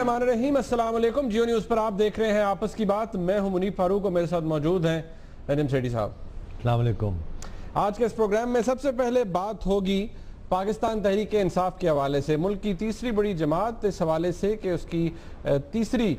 बिस्मिल्लाहिर्रहमानिर्रहीम, अस्सलाम वालेकुम। जियो न्यूज़ पर आप देख रहे हैं आपस की बात। मैं हूं मुनीब फारूक और मेरे साथ मौजूद हैं नदीम सेठी साहब। अस्सलाम वालेकुम। आज के इस प्रोग्राम में सबसे पहले बात होगी पाकिस्तान तहरीक इंसाफ के हवाले से। मुल्क की तीसरी बड़ी जमात इस हवाले से कि उसकी तीसरी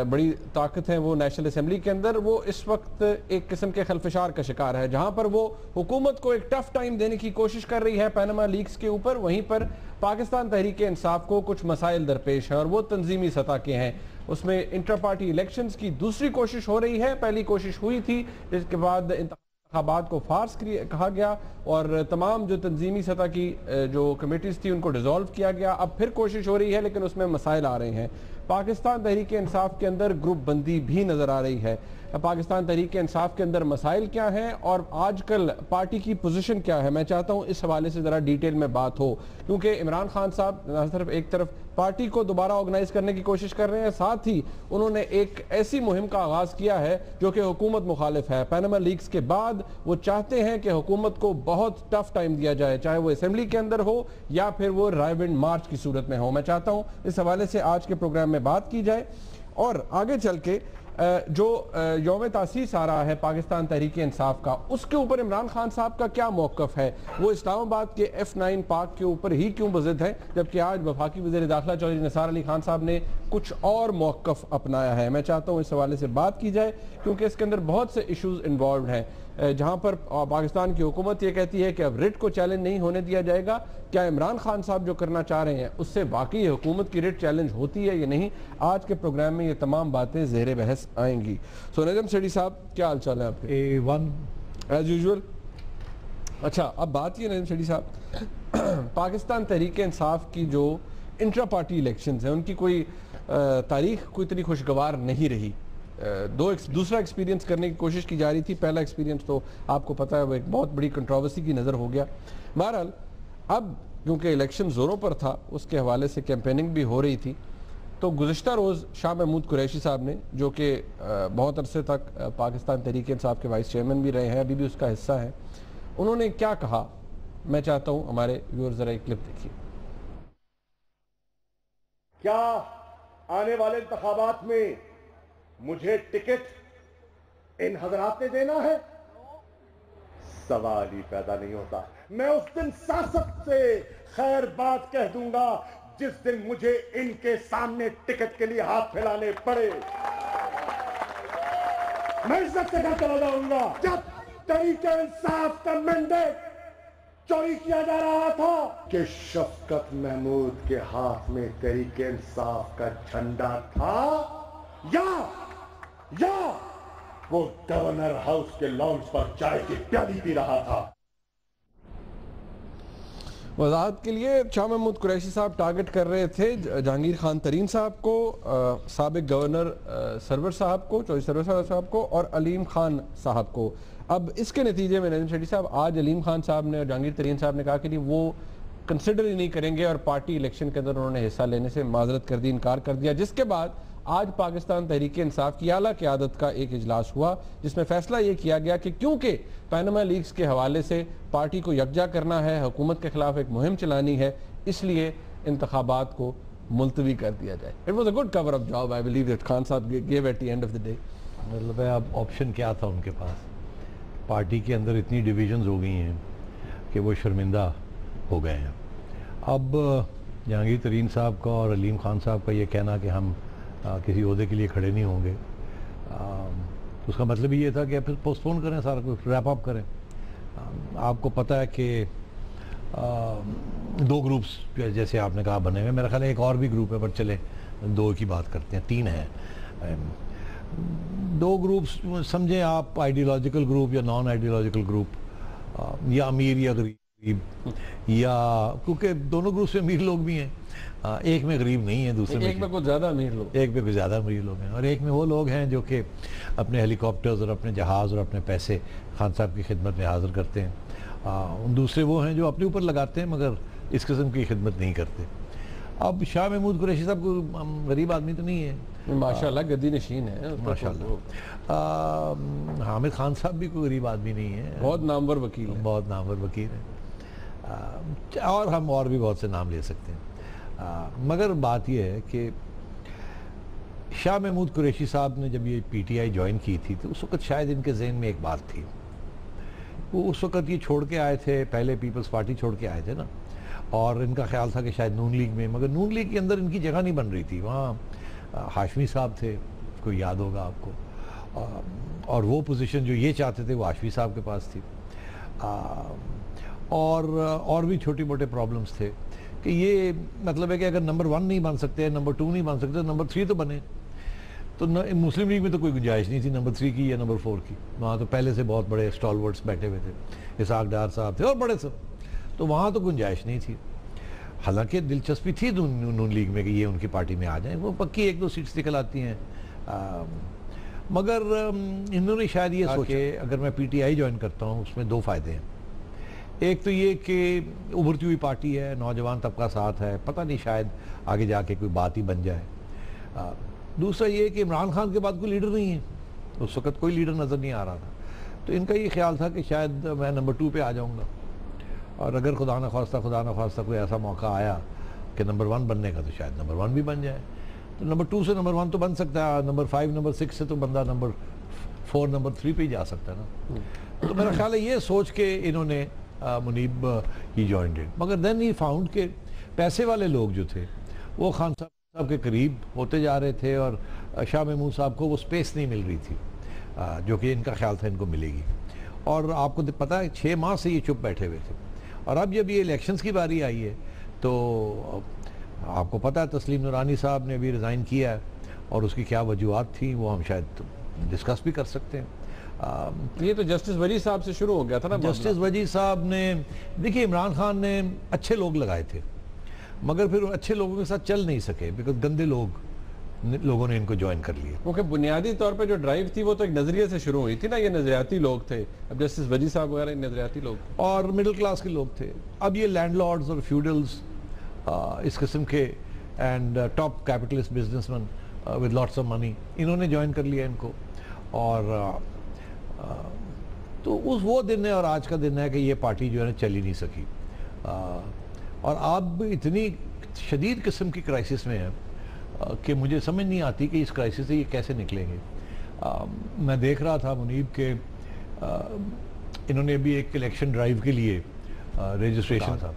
बड़ी ताकत है वो नेशनल असम्बली के अंदर, वो इस वक्त एक किस्म के खलफशार का शिकार है, जहां पर वो हुकूमत को एक टफ टाइम देने की कोशिश कर रही है पैनामा लीक्स के ऊपर। वहीं पर पाकिस्तान तहरीक इंसाफ को कुछ मसाइल दरपेश हैं और वो तंजीमी सतह के हैं। उसमें इंटर पार्टी इलेक्शंस की दूसरी कोशिश हो रही है। पहली कोशिश हुई थी, जिसके बाद इंतखाबात को फार्स कहा गया और तमाम जो तंजीमी सतह की जो कमेटीज थी उनको डिसॉल्व किया गया। अब फिर कोशिश हो रही है लेकिन उसमें मसाइल आ रहे हैं। पाकिस्तान तहरीक इंसाफ के अंदर ग्रुप बंदी भी नजर आ रही है। पाकिस्तान तहरीक इंसाफ के अंदर मसाइल क्या हैं और आजकल पार्टी की पोजीशन क्या है, मैं चाहता हूं इस हवाले से ज़रा डिटेल में बात हो, क्योंकि इमरान खान साहब सिर्फ एक तरफ पार्टी को दोबारा ऑर्गेनाइज करने की कोशिश कर रहे हैं, साथ ही उन्होंने एक ऐसी मुहिम का आगाज किया है जो कि हुकूमत मुखालिफ है। पैनामा लीक्स के बाद वो चाहते हैं कि हुकूमत को बहुत टफ टाइम दिया जाए, चाहे वो असेंबली के अंदर हो या फिर वो रायविंड मार्च की सूरत में हो। मैं चाहता हूं इस हवाले से आज के प्रोग्राम में बात की जाए और आगे चल के जो यौम तासीस आ रहा है पाकिस्तान तहरीक इंसाफ का, उसके ऊपर इमरान खान साहब का क्या मौक़िफ़ है। वो इस्लामाबाद के F9 पार्क के ऊपर ही क्यों बज़िद है, जबकि आज वफाकी वज़ीर दाखिला चौधरी निसार अली खान साहब ने कुछ और मौक़िफ़ अपनाया है। मैं चाहता हूँ इस हवाले से बात की जाए क्योंकि इसके अंदर बहुत से इशूज़ इन्वॉल्व हैं, जहाँ पर पाकिस्तान की हुकूमत ये कहती है कि अब रिट को चैलेंज नहीं होने दिया जाएगा। क्या इमरान खान साहब जो करना चाह रहे हैं उससे वाकई हुकूमत की रिट चैलेंज होती है या नहीं? आज के प्रोग्राम में ये तमाम बातें ज़ेरे बहस आएंगी। सो नजम सेठी साहब, क्या हाल चाल है आपके? A1 as usual. अच्छा, अब बात ये नजम सेठी साहब, पाकिस्तान तहरीक इंसाफ की जो इंट्रा पार्टी इलेक्शंस हैं उनकी कोई तारीख कोई इतनी खुशगवार नहीं रही। दूसरा एक्सपीरियंस करने की कोशिश की जा रही थी। पहला एक्सपीरियंस तो आपको पता है वो एक बहुत बड़ी कंट्रोवर्सी की नज़र हो गया। बहरहाल अब क्योंकि इलेक्शन ज़ोरों पर था, उसके हवाले से कैंपेनिंग भी हो रही थी, तो गुज़िश्ता रोज़ शाह महमूद कुरैशी साहब ने, जो कि बहुत अरसे तक पाकिस्तान तहरीक इंसाफ के वाइस चेयरमैन भी रहे हैं, अभी भी उसका हिस्सा है, उन्होंने क्या कहा मैं चाहता हूँ हमारे व्यूअर्स ज़रा एक क्लिप देखिए। क्या आने वाले इंतखाबात में मुझे टिकट इन हजरात ने देना है? सवाल ही पैदा नहीं होता। मैं उस दिन सासत से खैर बात कह दूंगा जिस दिन मुझे इनके सामने टिकट के लिए हाथ फैलाने पड़े। मैं इज्जत से घर चला जाऊंगा। जब तहरीक इंसाफ का मैंडेट चोरी किया जा रहा था कि शफकत महमूद के हाथ में तहरीक इंसाफ का झंडा था या वो गवर्नर हाउस के लॉन्च पर चाय की प्याली पी रहा था। वजाहत के लिए शाह महमूद कुरैशी साहब टारगेट कर रहे थे जहांगीर खान तरीन साहब को, साबिक गवर्नर सरवर साहब को, चौधरी सरवर साहब को और अलीम खान साहब को। अब इसके नतीजे में नदीम सेठी साहब, आज अलीम खान साहब ने और जहांगीर तरीन साहब ने कहा कि वो कंसिडर ही नहीं करेंगे और पार्टी इलेक्शन के अंदर उन्होंने हिस्सा लेने से माजरत कर दी, इनकार कर दिया। जिसके बाद आज पाकिस्तान तहरीक इंसाफ की आला क़यादत का एक इजलास हुआ जिसमें फैसला ये किया गया कि क्योंकि पैनामा लीक्स के हवाले से पार्टी को यकजा करना है, हुकूमत के खिलाफ एक मुहिम चलानी है, इसलिए इंतखाबात को मुलतवी कर दिया जाए। It was a good cover up job, I believe that Khan साहब give at the end of the day. मतलब अब ऑप्शन क्या था उनके पास? पार्टी के अंदर इतनी डिविजन्स हो गई हैं कि वो शर्मिंदा हो गए हैं। अब जहांगीर तरीन साहब का और अलीम खान साहब का ये कहना कि हम किसी ओहदे के लिए खड़े नहीं होंगे, तो उसका मतलब ये था कि फिर पोस्टपोन करें, सारा कुछ रैप अप करें। आपको पता है कि दो ग्रुप्स जैसे आपने कहा बने हुए, मेरा ख्याल है एक और भी ग्रुप है, पर चले दो की बात करते हैं, तीन हैं। दो ग्रुप्स समझें आप, आइडियोलॉजिकल ग्रुप या नॉन आइडियोलॉजिकल ग्रुप, या अमीर या गरीब, या क्योंकि दोनों ग्रुप से अमीर लोग भी हैं, एक में गरीब नहीं है, दूसरे एक में कुछ ज़्यादा अमीर लोग, एक में कुछ ज़्यादा अमीर लोग हैं, और एक में वो लोग हैं जो कि अपने हेलीकॉप्टर्स और अपने जहाज़ और अपने पैसे खान साहब की खिदमत में हाजिर करते हैं। दूसरे वो हैं जो अपने ऊपर लगाते हैं मगर इस किस्म की खिदमत नहीं करते। अब शाह महमूद कुरैशी साहब को गरीब आदमी तो नहीं है, माशाल्लाह गद्दी नशीन है माशाल्लाह। हामिद खान साहब भी कोई गरीब आदमी नहीं है, बहुत नामवर वकील है, बहुत नामवर वकील है, और हम और भी बहुत से नाम ले सकते हैं। मगर बात यह है कि शाह महमूद कुरैशी साहब ने जब ये पीटीआई ज्वाइन की थी तो उस वक्त शायद इनके जहन में एक बात थी, वो उस वक्त ये छोड़ के आए थे, पहले पीपल्स पार्टी छोड़ के आए थे ना, और इनका ख्याल था कि शायद नून लीग में, मगर नून लीग के अंदर इनकी जगह नहीं बन रही थी। वहाँ हाशमी साहब थे, कोई याद होगा आपको, और वो पोजीशन जो ये चाहते थे वो हाशमी साहब के पास थी। और भी छोटी मोटे प्रॉब्लम्स थे कि ये मतलब है कि अगर नंबर 1 नहीं बन सकते, नंबर 2 नहीं बन सकते, तो नंबर 3 तो बने। तो मुस्लिम लीग में तो कोई गुंजाइश नहीं थी नंबर 3 की या नंबर 4 की। वहाँ तो पहले से बहुत बड़े स्टॉलवर्ड्स बैठे हुए थे, इसाक डार साहब थे और बड़े सब, तो वहाँ तो गुंजाइश नहीं थी। हालांकि दिलचस्पी थी नून लीग में कि ये उनकी पार्टी में आ जाए, वो पक्की 1-2 सीट्स निकल आती हैं, मगर इन्होंने शायद ये सोचे अगर मैं पीटीआई ज्वाइन करता हूँ उसमें 2 फ़ायदे हैं। एक तो ये कि उभरती हुई पार्टी है, नौजवान तबका साथ है, पता नहीं शायद आगे जाके कोई बात ही बन जाए। दूसरा ये कि इमरान खान के बाद कोई लीडर नहीं है, उस वक्त कोई लीडर नज़र नहीं आ रहा था, तो इनका ये ख्याल था कि शायद मैं नंबर 2 पे आ जाऊँगा, और अगर खुदा न खास्ता कोई ऐसा मौका आया कि नंबर 1 बनने का, तो शायद नंबर 1 भी बन जाए। तो नंबर 2 से नंबर 1 तो बन सकता है, नंबर 5 नंबर 6 से तो बंदा नंबर 4 नंबर 3 पे ही जा सकता है ना। तो मेरा ख्याल है ये सोच के इन्होंने मुनीब ही जॉइन डिड, मगर देन ही फाउंड के पैसे वाले लोग जो थे वो खान साहब के करीब होते जा रहे थे, और शाह महमूद साहब को वो स्पेस नहीं मिल रही थी जो कि इनका ख्याल था इनको मिलेगी। और आपको पता है 6 माह से ये चुप बैठे हुए थे, और अब जब ये इलेक्शंस की बारी आई है तो आपको पता है तस्लीम नूरानी साहब ने अभी रिज़ाइन किया है, और उसकी क्या वजूहत थी वो हम शायद डिस्कस भी कर सकते हैं। ये तो जस्टिस वजी साहब से शुरू हो गया था ना। जस्टिस वजी साहब ने, देखिए इमरान खान ने अच्छे लोग लगाए थे, मगर फिर अच्छे लोगों के साथ चल नहीं सके, बिकॉज गंदे लोगों ने इनको ज्वाइन कर लिया। क्योंकि बुनियादी तौर पे जो ड्राइव थी वो तो एक नजरिए से शुरू हुई थी ना, ये नजरियाती लोग थे। अब जस्टिस वजी साहब वगैरह नजरियाती लोग और मिडिल क्लास के लोग थे। अब ये लैंडलॉर्ड्स और फ्यूडल्स इस किस्म के and top capitalist businessman with lots of money, इन्होंने ज्वाइन कर लिया इनको। और तो वो दिन है और आज का दिन है कि ये पार्टी जो है ना चल ही नहीं सकी, और अब इतनी शदीद किस्म की क्राइसिस में है कि मुझे समझ नहीं आती कि इस क्राइसिस से ये कैसे निकलेंगे। मैं देख रहा था मुनीब के इन्होंने अभी एक इलेक्शन ड्राइव के लिए रजिस्ट्रेशन था,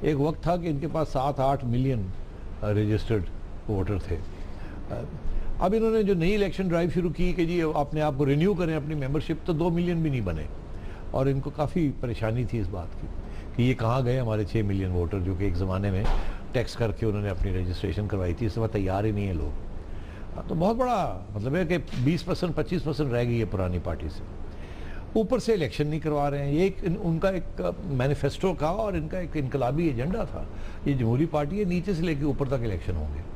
एक वक्त था कि इनके पास 7-8 मिलियन रजिस्टर्ड वोटर थे। अब इन्होंने जो नई इलेक्शन ड्राइव शुरू की कि जी अपने आप को रिन्यू करें अपनी मेंबरशिप, तो 2 मिलियन भी नहीं बने, और इनको काफ़ी परेशानी थी इस बात की कि ये कहाँ गए हमारे 6 मिलियन वोटर जो कि एक ज़माने में टैक्स करके उन्होंने अपनी रजिस्ट्रेशन करवाई थी, इस वक्त तैयार ही नहीं है लोग। तो बहुत बड़ा मतलब है कि 20% 25% रह गई है पुरानी पार्टी से। ऊपर से इलेक्शन नहीं करवा रहे हैं, ये उनका एक मैनिफेस्टो का और इनका एक इनकलाबी एजेंडा था। ये जमहूरी पार्टी है, नीचे से लेकर ऊपर तक इलेक्शन होंगे।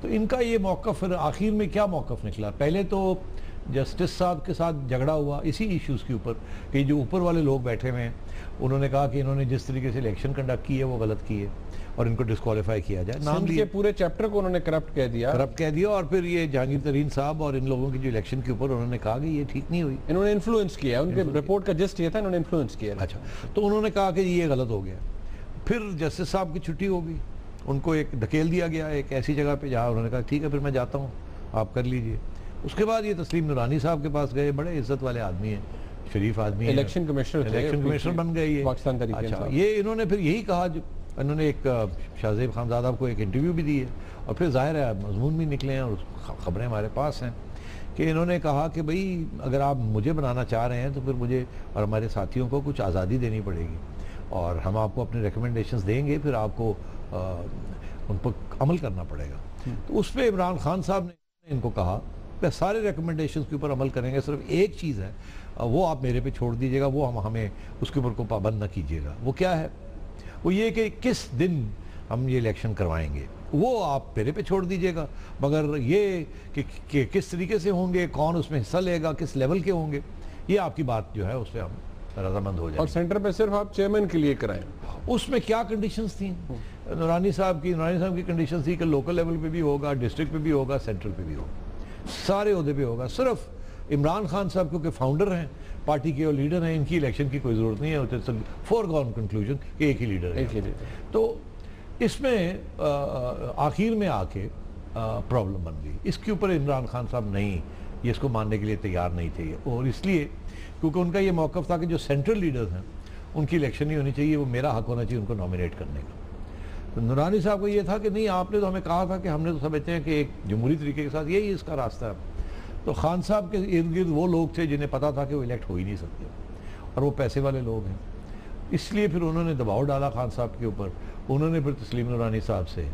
तो इनका ये मौक़िफ़ फिर आखिर में क्या मौक़िफ़ निकला? पहले तो जस्टिस साहब के साथ झगड़ा हुआ इसी इश्यूज़ के ऊपर कि जो ऊपर वाले लोग बैठे हुए हैं उन्होंने कहा कि इन्होंने जिस तरीके से इलेक्शन कंडक्ट की है वो गलत की है और इनको डिस्क्वालीफाई किया जाए। नाम लिए पूरे चैप्टर को उन्होंने करप्ट कह दिया और फिर ये जहांगीर तरीन साहब और इन लोगों की जो इलेक्शन के ऊपर उन्होंने कहा कि ये ठीक नहीं हुई, इन्होंने इन्फ्लुएंस किया, उनके रिपोर्ट का जिस्ट ये था इन्होंने इन्फ्लुएंस किया। अच्छा, तो उन्होंने कहा कि ये गलत हो गया। फिर जस्टिस साहब की छुट्टी हो गई, उनको एक धकेल दिया गया एक ऐसी जगह पे जहाँ उन्होंने कहा ठीक है फिर मैं जाता हूँ, आप कर लीजिए। उसके बाद ये तस्लीम नूरानी साहब के पास गए, बड़े इज्जत वाले आदमी हैं, शरीफ आदमी है, इलेक्शन कमिश्नर बन गए ये पाकिस्तान तहरीक अच्छा, ये इन्होंने फिर यही कहा, जो इन्होंने एक शाहजेब खानजादा को एक इंटरव्यू भी दी है और फिर जाहिर है मजमून भी निकले हैं और ख़बरें हमारे पास हैं कि इन्होंने कहा कि भाई अगर आप मुझे बनाना चाह रहे हैं तो फिर मुझे और हमारे साथियों को कुछ आज़ादी देनी पड़ेगी और हम आपको अपने रिकमेंडेशंस देंगे, फिर आपको उन पर अमल करना पड़ेगा। तो उस पर इमरान खान साहब ने इनको कहा कि सारे रिकमेंडेशंस के ऊपर अमल करेंगे, सिर्फ एक चीज़ है वो आप मेरे पे छोड़ दीजिएगा, वो हमें उसके ऊपर को पाबंद न कीजिएगा। वो क्या है? वो ये कि किस दिन हम ये इलेक्शन करवाएंगे वो आप मेरे पे छोड़ दीजिएगा, मगर ये कि किस तरीके से होंगे, कौन उसमें हिस्सा लेगा, किस लेवल के होंगे, ये आपकी बात जो है उस पर हम रजामंद हो जाए। और सेंटर पे सिर्फ आप चेयरमैन के लिए कराएं। उसमें क्या कंडीशंस थी? नूरानी साहब की कंडीशन थी कि लोकल लेवल पे भी होगा, डिस्ट्रिक्ट पे भी होगा, सेंट्रल पे भी होगा, सारे ओहदे पे होगा। सिर्फ इमरान खान साहब क्योंकि फाउंडर हैं पार्टी के और लीडर हैं, इनकी इलेक्शन की कोई ज़रूरत नहीं है, फोरगॉन कंक्लूजन कि एक ही लीडर है। तो इसमें आखिर में आके प्रॉब्लम बन गई। इसके ऊपर इमरान खान साहब नहीं, ये इसको मानने के लिए तैयार नहीं थे, और इसलिए क्योंकि उनका ये मौक़िफ़ था कि जो सेंट्रल लीडर्स हैं उनकी इलेक्शन नहीं होनी चाहिए, वो मेरा हक होना चाहिए उनको नॉमिनेट करने का। तो नूरानी साहब को ये था कि नहीं, आपने तो हमें कहा था कि हमने तो समझते हैं कि एक जमहूरी तरीके के साथ यही इसका रास्ता है। तो खान साहब के इर्द गिर्द वो लोग थे जिन्हें पता था कि वो इलेक्ट हो ही नहीं सकते, और वो पैसे वाले लोग हैं, इसलिए फिर उन्होंने दबाव डाला खान साहब के ऊपर। उन्होंने फिर तस्लीम नूरानी साहब से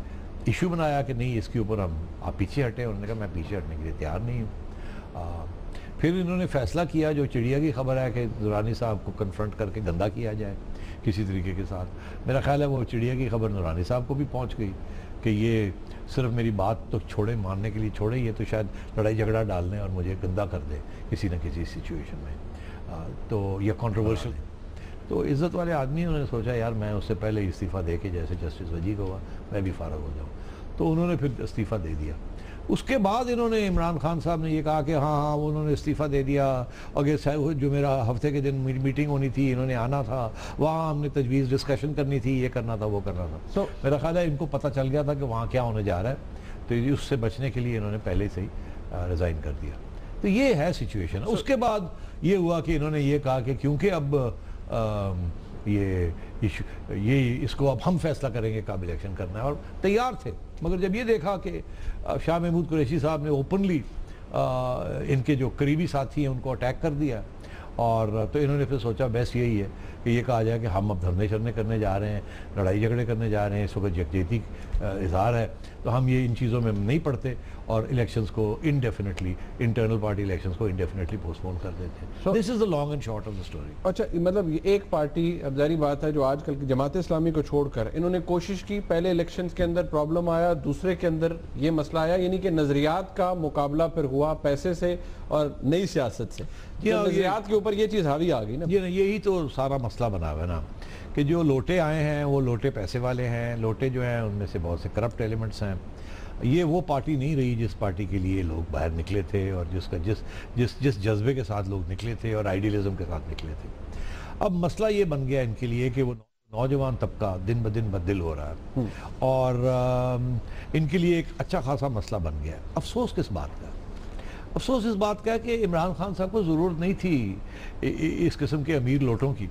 इशू बनाया कि नहीं, इसके ऊपर आप पीछे हटें। उन्होंने कहा मैं पीछे हटने के लिए तैयार नहीं हूँ। फिर इन्होंने फैसला किया, जो चिड़िया की खबर है, कि नूरानी साहब को कन्फ्रंट करके गंदा किया जाए किसी तरीके के साथ। मेरा ख्याल है वो चिड़िया की खबर नूरानी साहब को भी पहुंच गई कि ये सिर्फ मेरी बात तो छोड़े, मानने के लिए छोड़े, ये तो शायद लड़ाई झगड़ा डालने और मुझे गंदा कर दे किसी न किसी सिचुएशन में। तो यह कंट्रोवर्शियल। तो इज़्ज़त वाले आदमी उन्होंने सोचा यार मैं उससे पहले इस्तीफ़ा दे के, जैसे जस्टिस वजी को हुआ, मैं भी फारग हो जाऊँ। तो उन्होंने फिर इस्तीफ़ा दे दिया। उसके बाद इन्होंने, इमरान खान साहब ने ये कहा कि हाँ उन्होंने इस्तीफ़ा दे दिया, अगर जो मेरा हफ्ते के दिन मीटिंग होनी थी, इन्होंने आना था, वहाँ हमने तजवीज़ डिस्कशन करनी थी, ये करना था, वो करना था। मेरा ख्याल है इनको पता चल गया था कि वहाँ क्या होने जा रहा है, तो उससे बचने के लिए इन्होंने पहले से ही रिज़ाइन कर दिया। तो ये है सिचुएशन। उसके बाद ये हुआ कि इन्होंने ये कहा कि क्योंकि अब इसको अब हम फैसला करेंगे कब इलेक्शन करना है, और तैयार थे। मगर जब ये देखा कि शाह महमूद कुरैशी साहब ने ओपनली इनके जो करीबी साथी हैं उनको अटैक कर दिया, और तो इन्होंने फिर सोचा बेस्ट यही है कि ये कहा जाए कि हम अब धरने शरने करने जा रहे हैं, लड़ाई झगड़े करने जा रहे हैं, इस वक्त यकजहती इजहार है, तो हम ये इन चीज़ों में नहीं पड़ते और इलेक्शंस को इनडेफिनेटली, इंटरनल पार्टी इलेक्शंस को इनडेफिनेटली पोस्टपोन कर देते हैं। This is the long and short of the story. अच्छा, मतलब ये एक पार्टी, अब जारी बात है, जो आजकल की जमात इस्लामी को छोड़कर इन्होंने कोशिश की, पहले इलेक्शंस के अंदर प्रॉब्लम आया, दूसरे के अंदर ये मसला आया, यानी कि नजरियात का मुकाबला फिर हुआ पैसे से और नई सियासत से। नजरियात के ऊपर ये चीज़ हावी आ गई ना। यही तो सारा मसला बना हुआ है ना, कि जो लोटे आए हैं वो लोटे पैसे वाले हैं। लोटे जो हैं उनमें से बहुत से करप्ट एलिमेंट्स हैं। ये वो पार्टी नहीं रही जिस पार्टी के लिए लोग बाहर निकले थे, और जिस जज्बे के साथ लोग निकले थे और आइडियलिज्म के साथ निकले थे। अब मसला ये बन गया इनके लिए कि वो नौजवान तबका दिन ब दिन बददिल हो रहा है, और इनके लिए एक अच्छा खासा मसला बन गया। अफसोस किस बात का? अफसोस इस बात का है कि इमरान खान साहब को ज़रूरत नहीं थी इस किस्म के अमीर लोटों की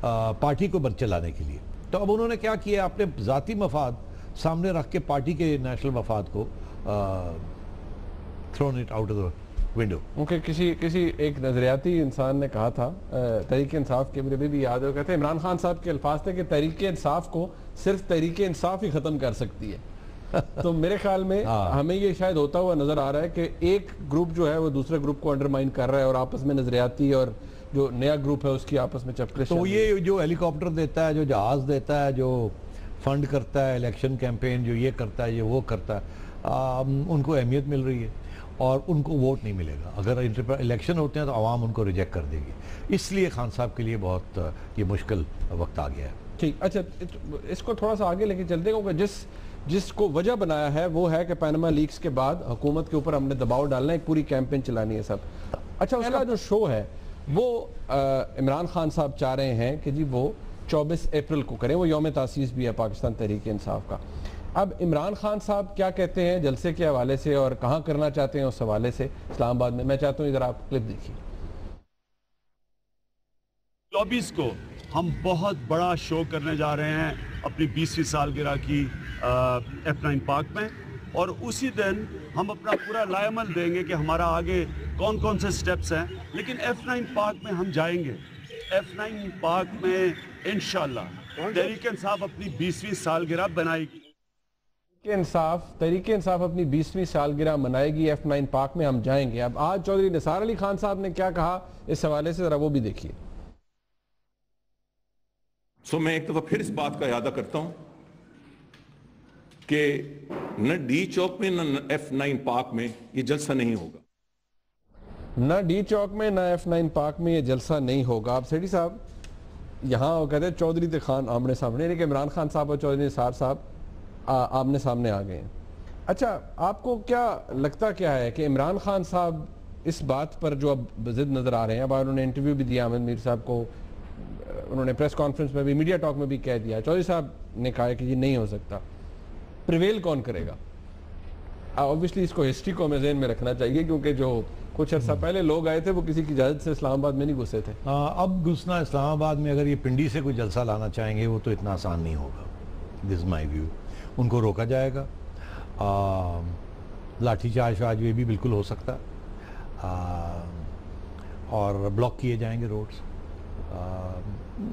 पार्टी को चलाने के लिए। तो अब उन्होंने क्या किया, अपने ज़ाती मफाद सामने रख के पार्टी के नेशनल मफाद को thrown it out of the window. उनके किसी एक नजरियाती इंसान ने कहा था, तहरीक इंसाफ के, मुझे भी याद है, कहते हैं इमरान खान साहब के अल्फाज थे कि तहरीक इंसाफ को सिर्फ तहरीक इंसाफ ही ख़त्म कर सकती है। तो मेरे ख्याल में हमें ये शायद होता हुआ नजर आ रहा है कि एक ग्रुप जो है वो दूसरे ग्रुप को अंडरमाइन कर रहा है, और आपस में नजरियाती और जो नया ग्रुप है उसकी आपस में चपकलिश। तो ये जो हेलीकॉप्टर देता है, जो जहाज देता है, जो फंड करता है इलेक्शन कैंपेन, जो ये करता है, ये वो करता है, उनको अहमियत मिल रही है और उनको वोट नहीं मिलेगा। अगर इलेक्शन होते हैं तो आवाम उनको रिजेक्ट कर देगी। इसलिए खान साहब के लिए बहुत ये मुश्किल वक्त आ गया है। ठीक, अच्छा, इसको थोड़ा सा आगे लेके चलते हैं, क्योंकि जिसको वजह बनाया है वो है कि पैनामा लीक्स के बाद हुकूमत के ऊपर हमने दबाव डालना है, एक पूरी कैंपेन चलानी है सब। अच्छा, उसका जो शो है वो इमरान खान साहब चाह रहे हैं कि जी वो 24 अप्रैल को करें, वो यौम तासीस भी है पाकिस्तान तहरीक इंसाफ का। अब इमरान खान साहब क्या कहते हैं जलसे के हवाले से और कहाँ करना चाहते हैं उस हवाले से इस्लामाबाद में, मैं चाहता हूँ इधर आप क्लिप देखिए। 24 को हम बहुत बड़ा शो करने जा रहे हैं अपनी 20वीं सालगिरह की F9 पार्क में, और उसी दिन हम अपना पूरा लायमल देंगे कि हमारा आगे कौन कौन से स्टेप्स हैं। लेकिन F9 पार्क में हम जाएंगे। F9 पार्क में इंशाल्लाह तहरीक इंसाफ अपनी 20वीं सालगिरह बनाएगी। तहरीक इंसाफ अपनी 20वीं सालगिरह मनाएगी, F9 पार्क में हम जाएंगे। अब आज चौधरी निसार अली खान साहब ने क्या कहा इस हवाले से, जरा वो भी देखिए। मैं एक दफा फिर इस बात का यादा करता हूं कि न डी चौक में न F9 पार्क में ये जलसा नहीं होगा। न डी चौक में न F9 पार्क में ये जलसा नहीं होगा। अब सेठी साहब यहाँ कहते हैं चौधरी ते खान आमने सामने, यानी कि इमरान खान साहब और चौधरी निसार साहब आमने सामने आ गए हैं। अच्छा, आपको क्या लगता क्या है कि इमरान खान साहब इस बात पर जो अब जिद नजर आ रहे हैं, अब उन्होंने इंटरव्यू भी दिया अहमद मीर साहब को, उन्होंने प्रेस कॉन्फ्रेंस में भी, मीडिया टॉक में भी कह दिया, चौधरी साहब ने कहा कि ये नहीं हो सकता, प्रिवेल कौन करेगा? ऑब्वियसली इसको हिस्ट्री को हमें ज़हन में रखना चाहिए, क्योंकि जो कुछ अर्सा पहले लोग आए थे वो किसी की इजाज़त से इस्लामाबाद में नहीं घुसे थे। अब घुसना इस्लामाबाद में, अगर ये पिंडी से कोई जलसा लाना चाहेंगे वो तो इतना आसान नहीं होगा। This my view. उनको रोका जाएगा, लाठीचार्ज आज भी बिल्कुल हो सकता है, और ब्लॉक किए जाएंगे रोड्स,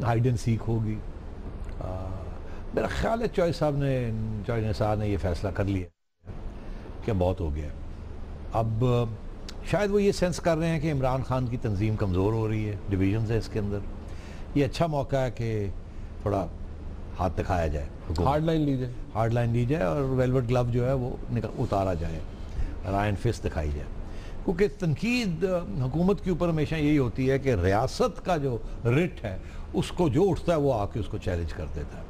हाइड एंड सीक होगी। मेरा ख्याल है चॉइस निसार ने ये फैसला कर लिया कि बहुत हो गया। अब शायद वो ये सेंस कर रहे हैं कि इमरान खान की तंजीम कमज़ोर हो रही है, डिवीजन है इसके अंदर, ये अच्छा मौका है कि थोड़ा हाथ दिखाया जाए, हार्ड लाइन ली जाए और वेलवेट ग्लव जो है वो उतारा जाए, आयरन फिस्ट दिखाई जाए। क्योंकि तनकीद हुकूमत के ऊपर हमेशा यही होती है कि रियासत का जो रिट है उसको जो उठता है वो आके उसको चैलेंज कर देता है।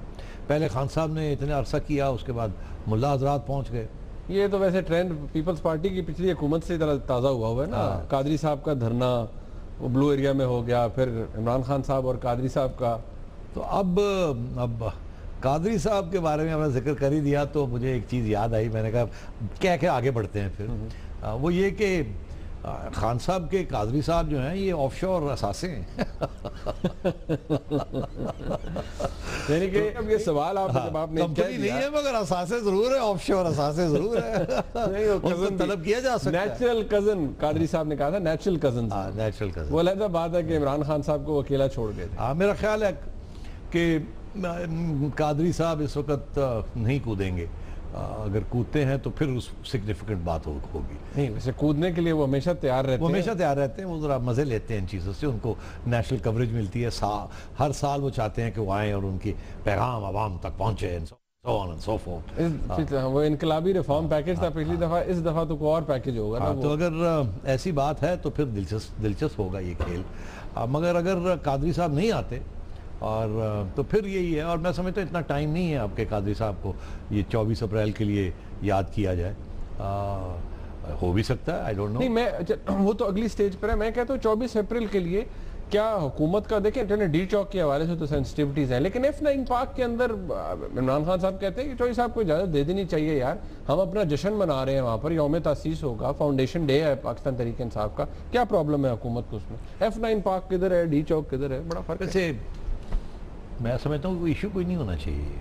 पहले खान साहब ने इतना अरसा किया, उसके बाद मुल्ला हजरात पहुँच गए। ये तो वैसे ट्रेंड पीपल्स पार्टी की पिछली हुकूमत से ताज़ा हुआ है ना। कादरी साहब का धरना वो ब्लू एरिया में हो गया, फिर इमरान खान साहब और कादरी साहब का। तो अब कादरी साहब के बारे में हमने जिक्र कर ही दिया तो मुझे एक चीज़ याद आई, मैंने कहा क्या क्या आगे बढ़ते हैं फिर। वो ये कि खान साहब के कादरी साहब जो हैं ये ऑफशोर असासे हैं। यानी कि अब ये सवाल आप जवाब नहीं है, मगर असासे जरूर है, ऑफशोर असासे जरूर है। उनको तलब किया जा सकता है। नेचुरल कजन कादरी साहब ने कहा था, नेचुरल कजन। नेचुरल कजन वो अलग बात है कि इमरान खान साहब को अकेला छोड़ गए थे। मेरा ख्याल है कि कादरी साहब इस वक्त नहीं कूदेंगे, अगर कूदते हैं तो फिर उस सिग्निफिकेंट बात होगी। नहीं, वैसे कूदने के लिए वो हमेशा तैयार रहते हैं। वो ज़रा मज़े लेते हैं इन चीज़ों से, उनको नेशनल कवरेज मिलती है, हर साल वो चाहते हैं कि वो आएँ और उनकी पैगाम आवाम तक पहुँचे। वो इनकलाबी रिफॉर्म पैकेज था पिछली दफ़ा, इस दफ़ा तो कोई और पैकेज होगा ना। तो अगर ऐसी बात है तो फिर दिलचस्प होगा ये खेल। मगर अगर कादरी साहब नहीं आते और तो फिर यही है, और मैं समझता हूँ इतना टाइम नहीं है आपके कादरी साहब को ये 24 अप्रैल के लिए याद किया जाए। हो भी सकता है, आई डोंट नो। नहीं, वो तो अगली स्टेज पर है। मैं कहता हूँ 24 अप्रैल के लिए क्या हुकूमत का, देखें डी चौक के हवाले से तो सेंसिटिविटीज हैं, लेकिन F9 पाक के अंदर इमरान खान साहब कहते हैं कि चौधरी साहब को इजाज़त दे देनी चाहिए यार, हम अपना जश्न मना रहे हैं, वहाँ पर यौम तासीस होगा, फाउंडेशन डे है पाकिस्तान तहरीक इंसाफ का, क्या प्रॉब्लम है हुकूमत को उसमें? F9 पाक किधर है, डी चौक किधर है, बड़ा फर्क है। मैं समझता हूँ इशू कोई नहीं होना चाहिए।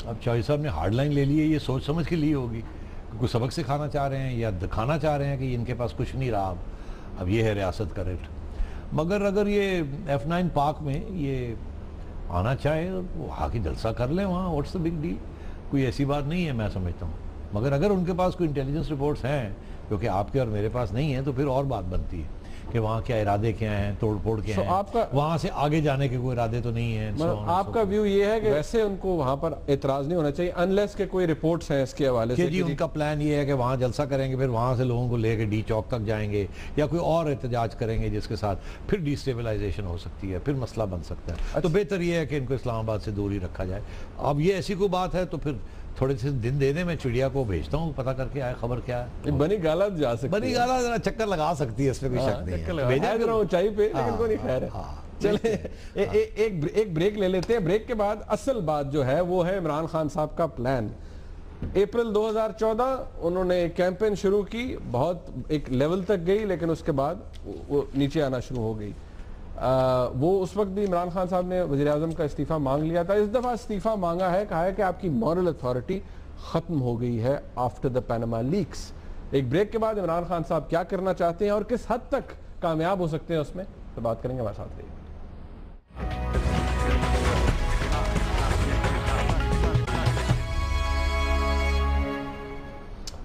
अब चौधरी साहब ने हार्ड लाइन ले ली है, ये सोच समझ के लिए होगी, कुछ सबक सिखाना चाह रहे हैं या दिखाना चाह रहे हैं कि इनके पास कुछ नहीं रहा, अब ये है रियासत का रेट। मगर अगर ये F9 पाक में ये आना चाहे वो आके जलसा कर लें वहाँ, व्हाट्स द बिग डील, कोई ऐसी बात नहीं है मैं समझता हूँ। मगर अगर उनके पास कोई इंटेलिजेंस रिपोर्ट्स हैं जो कि आपके और मेरे पास नहीं है तो फिर और बात बनती है कि वहाँ क्या इरादे क्या हैं, तोड़ फोड़ क्या हैं, आपका वहाँ से आगे जाने के कोई इरादे तो नहीं है। आपका व्यू ये है कि वैसे उनको वहाँ पर एतराज नहीं होना चाहिए अनलेस के कोई रिपोर्ट्स हैं इसके हवाले से। जी उनका प्लान ये है कि वहाँ जलसा करेंगे, फिर वहाँ से लोगों को लेकर डी चौक तक जाएंगे या कोई और एहतजाज करेंगे जिसके साथ फिर डिस्टेबलाइजेशन हो सकती है, फिर मसला बन सकता है। अच्छा। तो बेहतर ये है कि इनको इस्लामाबाद से दूर ही रखा जाए। अब ये ऐसी कोई बात है तो फिर थोड़े से दिन देने में चिड़िया को भेजता हूँ, पता करके आए खबर क्या है। बनी गाला जा सकती है, बनी गाला जरा चक्कर लगा सकती है, इसमें कोई शक नहीं है। भेजा रहा हूँ ऊंचाई पे, लेकिन कोई नहीं खैर है। चले एक ब्रेक ले लेते हैं। ब्रेक के बाद असल बात जो है वो है इमरान खान साहब का प्लान। अप्रैल 2014 उन्होंने कैंपेन शुरू की, बहुत एक लेवल तक गई, लेकिन उसके बाद वो नीचे आना शुरू हो गई। वो उस वक्त भी इमरान खान साहब ने वज़ीर आज़म का इस्तीफ़ा मांग लिया था। इस दफ़ा इस्तीफ़ा मांगा है, कहा है कि आपकी मॉरल अथॉरिटी ख़त्म हो गई है आफ्टर द पैनामा लीक्स। एक ब्रेक के बाद इमरान खान साहब क्या करना चाहते हैं और किस हद तक कामयाब हो सकते हैं उसमें तो बात करेंगे। हमारे साथ रहिए।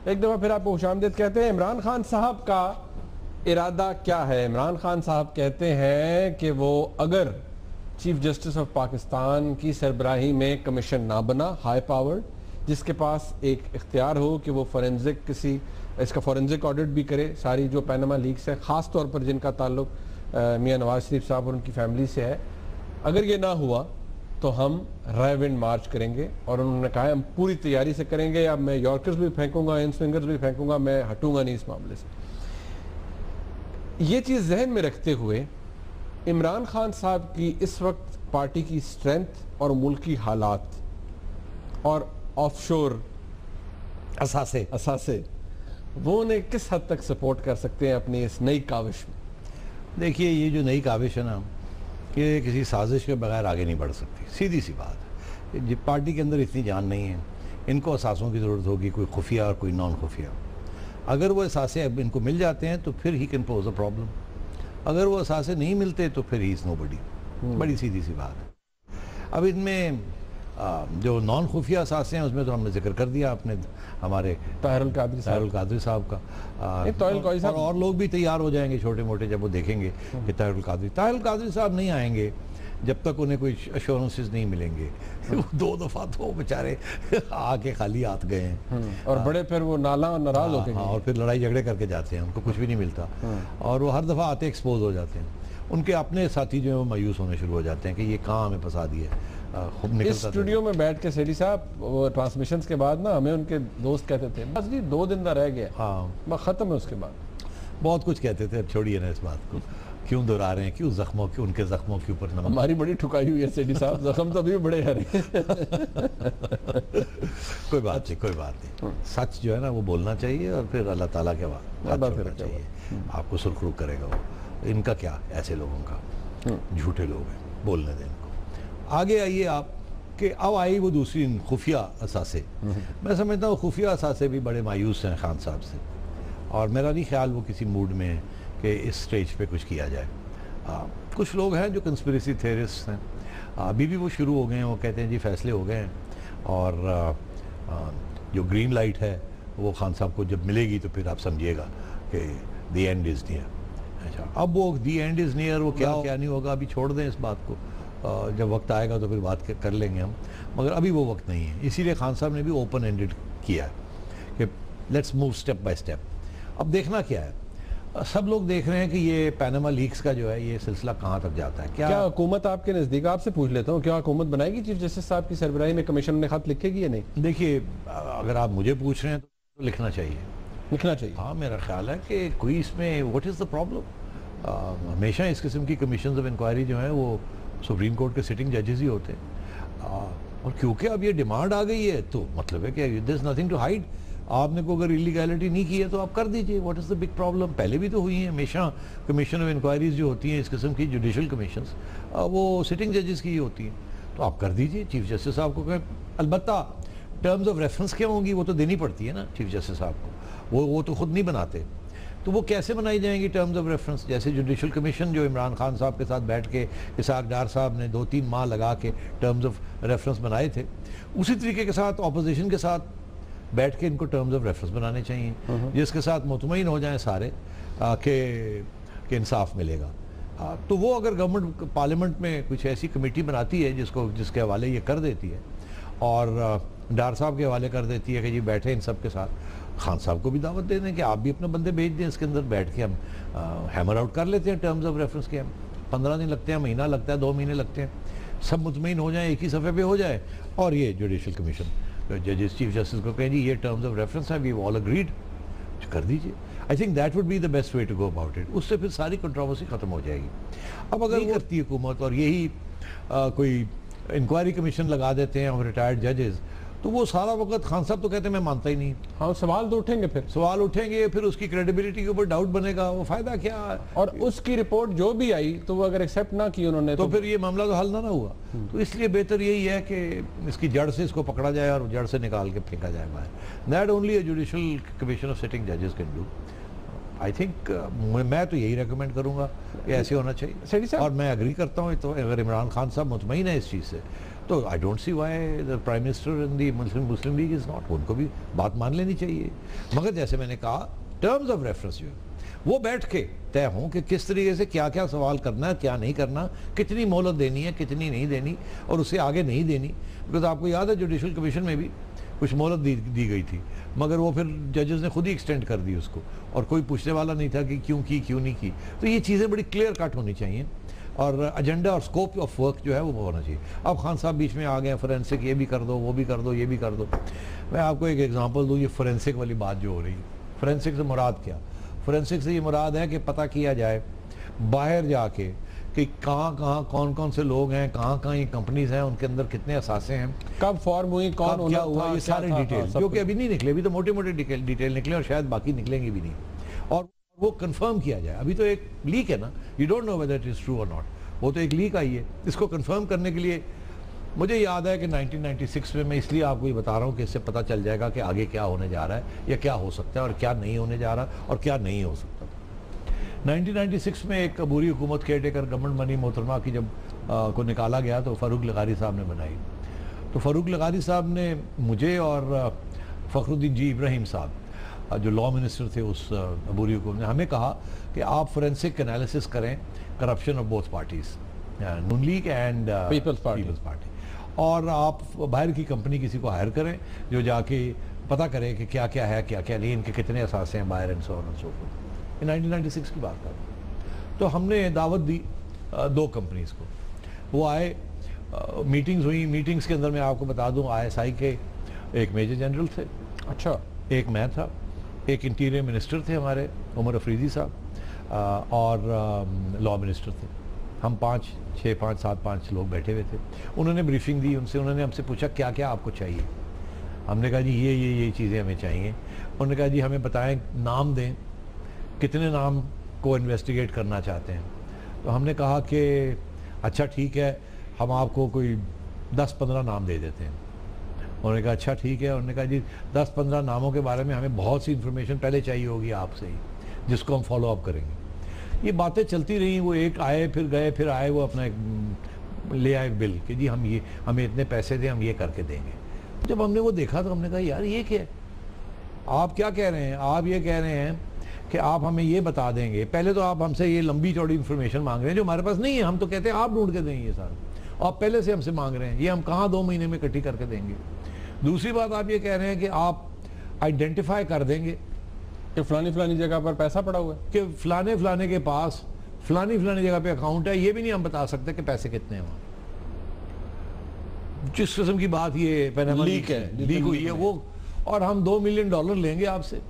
एक दफ़ा फिर आपको खुशामदीद कहते हैं। इमरान खान साहब का इरादा क्या है? इमरान खान साहब कहते हैं कि वो अगर चीफ जस्टिस ऑफ पाकिस्तान की सरबराही में कमीशन ना बना, हाई पावर्ड, जिसके पास एक इख्तियार हो कि वो फॉरेंसिक इसका फॉरेंसिक ऑडिट भी करे, सारी जो पैनामा लीक्स है, ख़ास तौर पर जिनका ताल्लुक मियां नवाज शरीफ साहब और उनकी फैमिली से है, अगर ये ना हुआ तो हम रायविंड मार्च करेंगे। और उन्होंने कहा हम पूरी तैयारी से करेंगे, अब मैं यॉर्कर्स भी फेंकूंगा, इन स्विंगर्स भी फेंकूंगा, मैं हटूंगा नहीं इस मामले से। ये चीज़ जहन में रखते हुए इमरान खान साहब की इस वक्त पार्टी की स्ट्रेंथ और मुल्की हालात और ऑफशोर असासे वो उन्हें किस हद तक सपोर्ट कर सकते हैं अपनी इस नई काविश में? देखिए, ये जो नई काविश है ना, ये किसी साजिश के बगैर आगे नहीं बढ़ सकती, सीधी सी बात है। पार्टी के अंदर इतनी जान नहीं है, इनको असासों की ज़रूरत होगी, कोई खुफिया और कोई नॉन खुफिया। अगर वो असासे अब इनको मिल जाते हैं तो फिर he can pose a problem, अगर वो असासे नहीं मिलते तो फिर ही इज़ नोबडी। बड़ी सीधी सी बात है। अब इनमें जो नॉन खुफिया असासे हैं उसमें तो हमने जिक्र कर दिया अपने हमारे ताहिरुल कादरी साहब का, और लोग भी तैयार हो जाएंगे छोटे मोटे जब वो देखेंगे कि ताहिरुल कादरी साहब नहीं आएंगे जब तक उन्हें कोई अश्योरेंसेस नहीं मिलेंगे। वो 2 दफ़ा तो बेचारे आके खाली हाथ गए हैं और बड़े फिर वो नाला और नाराज होते हैं और फिर लड़ाई झगड़े करके जाते हैं, उनको कुछ भी नहीं मिलता और वो हर दफ़ा आते एक्सपोज हो जाते हैं। उनके अपने साथी जो है वो मायूस होने शुरू हो जाते हैं कि ये कहाँ हमें फंसा दिया। इस स्टूडियो में बैठ के सेठी साहब वो ट्रांसमिशंस के बाद ना हमें उनके दोस्त कहते थे बस जी 2 दिन का रह गया, बस खत्म है, उसके बाद बहुत कुछ कहते थे। अब छोड़िए ना इस बात को, क्यों दोहरा रहे हैं, क्यों जख्मों के उनके जख्मों के ऊपर नमक। हमारी बड़ी ठुकाई हुई है सेठी साहब, जख्म तो अभी बड़े हरे। कोई बात नहीं, सच जो है ना वो बोलना चाहिए और फिर अल्लाह ताला के बाद चाहिए। आपको सुरखरू करेगा वो, इनका क्या, ऐसे लोगों का, झूठे लोग हैं, बोलने दें इनको। आगे आइए आप कि अब आई वो दूसरी खुफिया असासे। मैं समझता हूँ खुफिया असासे भी बड़े मायूस हैं खान साहब से, और मेरा नहीं ख्याल वो किसी मूड में है कि इस स्टेज पे कुछ किया जाए। कुछ लोग हैं जो कंस्पिरेसी थेरिस्ट हैं, अभी भी वो शुरू हो गए हैं, वो कहते हैं जी फैसले हो गए हैं और जो ग्रीन लाइट है वो खान साहब को जब मिलेगी तो फिर आप समझिएगा कि द एंड इज़ नियर। अच्छा, अब वो द एंड इज़ नियर, वो क्या नहीं होगा अभी छोड़ दें इस बात को, जब वक्त आएगा तो फिर बात कर लेंगे हम, मगर अभी वो वक्त नहीं है। इसीलिए खान साहब ने भी ओपन एंडेड किया कि let's move step by step. अब देखना क्या है, सब लोग देख रहे हैं कि ये पैनामा लीक्स का जो है ये सिलसिला कहाँ तक जाता है। क्या हुकूमत आपके नज़दीक, आपसे पूछ लेता हूँ, क्या हुकूमत बनाएगी चीफ जस्टिस साहब की सरबराही में, कमीशन में खत लिखेगी या नहीं? देखिए, अगर आप मुझे पूछ रहे हैं तो लिखना चाहिए। हाँ, मेरा ख्याल है कि कोई इसमें व्हाट इज़ द प्रॉब्लम। हमेशा इस किस्म की कमीशन ऑफ इंक्वायरी जो है वो सुप्रीम कोर्ट के सिटिंग जजेस ही होते हैं, और क्योंकि अब ये डिमांड आ गई है तो मतलब है कि there is nothing to hide. आपने को अगर इलीगैलिटी नहीं की है तो आप कर दीजिए, what is the big problem. पहले भी तो हुई है, हमेशा कमीशन ऑफ इंक्वायरीज जो होती हैं इस किस्म की जुडिशल कमीशंस वो सिटिंग जजेस की ही होती हैं, तो आप कर दीजिए। चीफ जस्टिस साहब को कहें, अलबत्ता टर्म्स ऑफ रेफरेंस क्या होंगी वो तो देनी पड़ती है ना चीफ जस्टिस साहब को, वो तो खुद नहीं बनाते, तो वो कैसे बनाई जाएंगी टर्म्स ऑफ रेफरेंस। जैसे जुडिशल कमीशन जो इमरान खान साहब के साथ बैठ के इसाक डार साहब ने 2-3 माह लगा के टर्म्स ऑफ रेफरेंस बनाए थे, उसी तरीके के साथ अपोजिशन के साथ बैठ के इनको टर्म्स ऑफ रेफरेंस बनाने चाहिए, जिसके साथ मुतमईन हो जाएं सारे कि इंसाफ मिलेगा। तो वो अगर गवर्नमेंट पार्लियामेंट में कुछ ऐसी कमेटी बनाती है जिसके हवाले ये कर देती है और डार साहब के हवाले कर देती है कि जी बैठे इन सब के साथ, खान साहब को भी दावत दे दें कि आप भी अपने बंदे भेज दें, इसके अंदर बैठ के हम हैमर आउट कर लेते हैं टर्म्स ऑफ रेफरेंस के। हम 15 दिन लगते हैं, महीना लगता है, 2 महीने लगते हैं, सब मुतमईन हो जाए, एक ही सफ़े पे हो जाए, और ये जुडिशल कमीशन जजेस चीफ जस्टिस को कहें जी ये टर्म्स ऑफ रेफरेंस है, वी ऑल अग्रीड, कर दीजिए। I think that would be the best way to go about it. उससे फिर सारी कंट्रोवर्सी खत्म हो जाएगी। अब अगर वो करती है हुकूमत और यही कोई इंक्वायरी कमीशन लगा देते हैं और रिटायर्ड जजेस, तो वो सारा वक्त खान साहब तो कहते हैं मैं मानता ही नहीं। हाँ, सवाल तो उठेंगे, फिर उसकी क्रेडिबिलिटी के ऊपर डाउट बनेगा, वो फायदा क्या। और उसकी रिपोर्ट जो भी आई तो वो अगर एक्सेप्ट ना की उन्होंने तो फिर ये मामला तो हल ना हुआ। तो इसलिए बेहतर यही है कि इसकी जड़ से इसको पकड़ा जाए और जड़ से निकाल के फेंका जाए बाहर। That only a judicial commission of sitting जजेस कैन डू। आई थिंक मैं तो यही रेकमेंड करूंगा कि ऐसे होना चाहिए, और मैं एग्री करता हूँ। तो अगर इमरान खान साहब मुतमईन है इस चीज़ से तो I don't see why the prime minister and the Muslim league is not, उनको भी बात मान लेनी चाहिए। मगर जैसे मैंने कहा, टर्म्स ऑफ रेफरेंस जो है वो बैठ के तय हों कि किस तरीके से क्या क्या सवाल करना है, क्या नहीं करना, कितनी मोहलत देनी है, कितनी नहीं देनी, और उससे आगे नहीं देनी। बिकॉज आपको याद है जुडिशल कमीशन में भी कुछ मोहलत दी गई थी, मगर वो फिर जजेस ने खुद ही एक्सटेंड कर दी उसको, और कोई पूछने वाला नहीं था कि क्यों की क्यों नहीं की। तो ये चीज़ें बड़ी क्लियर कट होनी चाहिए, और एजेंडा और स्कोप ऑफ वर्क जो है वो होना चाहिए। अब खान साहब बीच में आ गए, फोरेंसिक ये भी कर दो, वो भी कर दो, ये भी कर दो। मैं आपको एक एग्जांपल दूँ, ये फोरेंसिक वाली बात जो हो रही है, फोरेंसिक से मुराद क्या? फोरेंसिक से ये मुराद है कि पता किया जाए बाहर जाके कि कहाँ कौन कौन से लोग हैं, कहाँ ये कंपनीज हैं, उनके अंदर कितने असासे हैं, कब फॉर्म हुई, कौन क्या ओनर हुआ, था, ये क्या सारे था, डिटेल जो कि अभी नहीं निकले, अभी तो मोटे मोटे डिटेल निकले और शायद बाकी निकलेंगे भी नहीं, और वो कंफर्म किया जाए। अभी तो एक लीक है ना, you don't know whether it is true और नॉट, वो तो एक लीक आई है। इसको कंफर्म करने के लिए मुझे याद है कि 1996 में, मैं इसलिए आपको ये बता रहा हूँ कि इससे पता चल जाएगा कि आगे क्या होने जा रहा है या क्या हो सकता है और क्या नहीं होने जा रहा और क्या नहीं हो सकता। 1996 में एक अबूरी हुकूमत केयर टेकर गवर्नमेंट मनी मोहतरमा की जब को निकाला गया तो फ़ारूक लगारी साहब ने बनाई। तो फ़ारूक लगारी साहब ने मुझे और फ़खरुद्दीन जी इब्राहिम साहब जो लॉ मिनिस्टर थे उस अबूरी हुकूमत ने, हमें कहा कि आप फोरेंसिक एनालिसिस करें corruption of both parties, Noon league and people's party, और आप बाहर की कंपनी किसी को हायर करें जो जाके पता करे कि क्या क्या है क्या क्या नहीं, इनके कितने असासे हैं बाहर and so on and so fourth. 1996 की बात कर रहा हूँ। तो हमने दावत दी 2 कंपनीज को, वो आए, मीटिंग्स हुई। मीटिंग्स के अंदर मैं आपको बता दूं ISI के एक मेजर जनरल थे, अच्छा, एक मैं था, एक इंटीरियर मिनिस्टर थे हमारे उमर अफरीदी साहब, और लॉ मिनिस्टर थे। हम 5, 6, 7, 5 लोग बैठे हुए थे। उन्होंने ब्रीफिंग दी, उन्होंने हमसे पूछा क्या क्या आपको चाहिए। हमने कहा जी ये चीज़ें हमें चाहिए। उन्होंने कहा जी हमें बताएं, नाम दें, कितने नाम को इन्वेस्टिगेट करना चाहते हैं। तो हमने कहा कि अच्छा ठीक है, हम आपको कोई 10-15 नाम दे देते हैं। उन्होंने कहा अच्छा ठीक है। उन्होंने कहा जी 10-15 नामों के बारे में हमें बहुत सी इन्फॉर्मेशन पहले चाहिए होगी आपसे ही, जिसको हम फॉलो अप करेंगे। ये बातें चलती रही, वो एक आए फिर गए, फिर आए वो अपना एक ले आए बिल कि जी हम ये, हमें इतने पैसे दें, हम ये करके देंगे। जब हमने वो देखा तो हमने कहा यार ये क्या है, आप क्या कह रहे हैं? आप ये कह रहे हैं कि आप हमें ये बता देंगे, पहले तो आप हमसे ये लंबी चौड़ी इन्फॉर्मेशन मांग रहे हैं जो हमारे पास नहीं है। हम तो कहते हैं आप ढूंढ के देंगे ये सारा, आप पहले से हमसे मांग रहे हैं, ये हम कहाँ 2 महीने में इकट्ठी करके देंगे। दूसरी बात आप ये कह रहे हैं कि आप आइडेंटिफाई कर देंगे कि फलानी जगह पर पैसा पड़ा हुआ है, कि फलाने के पास फलानी जगह पे अकाउंट है, ये भी नहीं हम बता सकते कि पैसे कितने हैं वहाँ। जिस किस्म की बात ये लीक हुई है वो, और हम $2 मिलियन लेंगे आपसे,